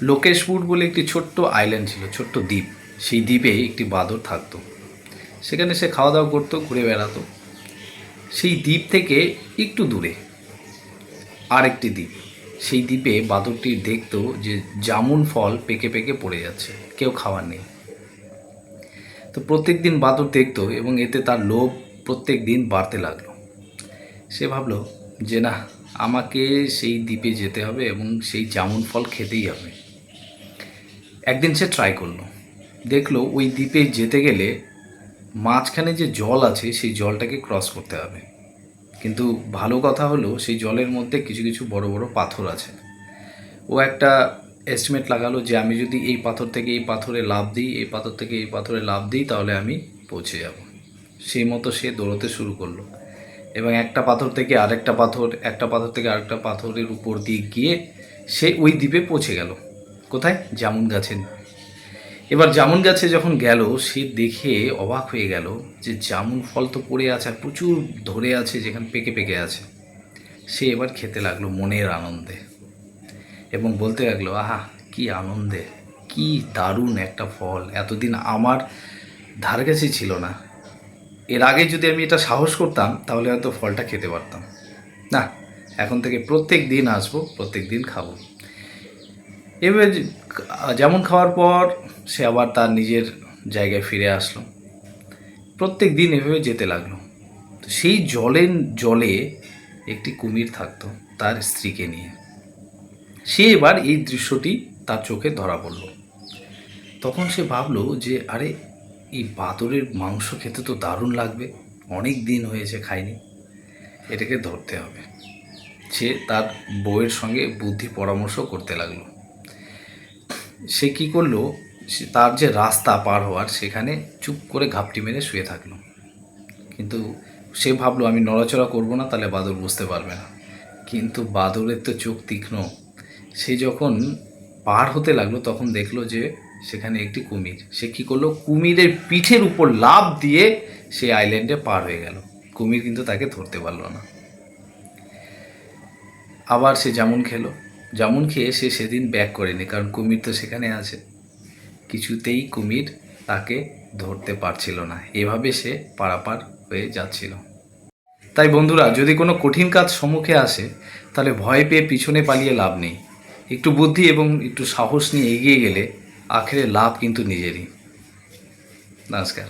লোকেশপুর বলে একটি ছোট্ট আইল্যান্ড ছিল, ছোট্ট দ্বীপ। সেই দ্বীপে একটি বাঁদর থাকতো। সেখানে সে খাওয়া দাওয়া করতো, ঘুরে বেড়াতো। সেই দ্বীপ থেকে একটু দূরে আরেকটি দ্বীপ। সেই দ্বীপে বাঁদরটি দেখতো যে জামুন ফল পেকে পেকে পড়ে যাচ্ছে, কেউ খাওয়ার নেই। তো প্রত্যেক দিন বাঁদর দেখতো এবং এতে তার লোভ প্রত্যেক দিন বাড়তে লাগলো। সে ভাবলো যে না, আমাকে সেই দ্বীপে যেতে হবে এবং সেই জামুন ফল খেতেই হবে। একদিন সে ট্রাই করলো, দেখলো ওই দ্বীপে যেতে গেলে মাঝখানে যে জল আছে সেই জলটাকে ক্রস করতে হবে। কিন্তু ভালো কথা হলো সেই জলের মধ্যে কিছু কিছু বড় বড় পাথর আছে। ও একটা এস্টিমেট লাগালো যে আমি যদি এই পাথর থেকে এই পাথরে লাফ দিই, এই পাথর থেকে এই পাথরে লাফ দিই, তাহলে আমি পৌঁছে যাব। সেই মতো সে দৌড়তে শুরু করলো এবং একটা পাথর থেকে আরেকটা পাথর, একটা পাথর থেকে আরেকটা পাথরের উপর দিয়ে গিয়ে সে ওই দ্বীপে পৌঁছে গেল। কোথায়? জামুন গাছে। এবার জামুন গাছে যখন গেল, সে দেখে অবাক হয়ে গেল যে জামুন ফল তো পড়ে আছে আর প্রচুর ধরে আছে, যেখানে পেকে পেকে আছে। সে এবার খেতে লাগলো মনের আনন্দে এবং বলতে লাগলো, আহা কি আনন্দে, কি দারুণ একটা ফল, এতদিন আমার ধার কাছে ছিল না। এর আগে যদি আমি এটা সাহস করতাম তাহলে হয়তো ফলটা খেতে পারতাম না। এখন থেকে প্রত্যেক দিন আসবো, প্রত্যেক দিন খাবো। এবার যেমন খাওয়ার পর সে আবার তার নিজের জায়গায় ফিরে আসলো। প্রত্যেক দিন এভাবে যেতে লাগলো। তো সেই জলে একটি কুমির থাকতো তার স্ত্রীকে নিয়ে। সে এবার এই দৃশ্যটি তার চোখে ধরা পড়ল। তখন সে ভাবলো যে আরে, এই বাদরের মাংস খেতে তো দারুণ লাগবে, অনেক দিন হয়েছে খাইনি, এটাকে ধরতে হবে। সে তার বউয়ের সঙ্গে বুদ্ধি পরামর্শ করতে লাগলো। সে কী করলো, তার যে রাস্তা পার হওয়ার সেখানে চুপ করে ঘাপটি মেরে শুয়ে থাকলো। কিন্তু সে ভাবলো আমি নড়াচড়া করবো না, তাহলে বাদর বুঝতে পারবে না। কিন্তু বাদরের তো চোখ তীক্ষ্ণ। সে যখন পার হতে লাগলো তখন দেখলো যে সেখানে একটি কুমির। সে কী করলো, কুমিরের পিঠের উপর লাফ দিয়ে সে আইল্যান্ডে পার হয়ে গেল। কুমির কিন্তু তাকে ধরতে পারলো না। আবার সে জামুন খেলো। জামুন খেয়ে সে সেদিন ব্যাক করেনি, কারণ কুমির তো সেখানে আছে। কিছুতেই কুমির তাকে ধরতে পারছিল না। এভাবে সে পারাপার হয়ে যাচ্ছিল। তাই বন্ধুরা, যদি কোনো কঠিন কাজ সম্মুখে আসে তাহলে ভয় পেয়ে পিছনে পালিয়ে লাভ নেই। একটু বুদ্ধি এবং একটু সাহস নিয়ে এগিয়ে গেলে আখেরে লাভ কিন্তু নিজেরই। নমস্কার।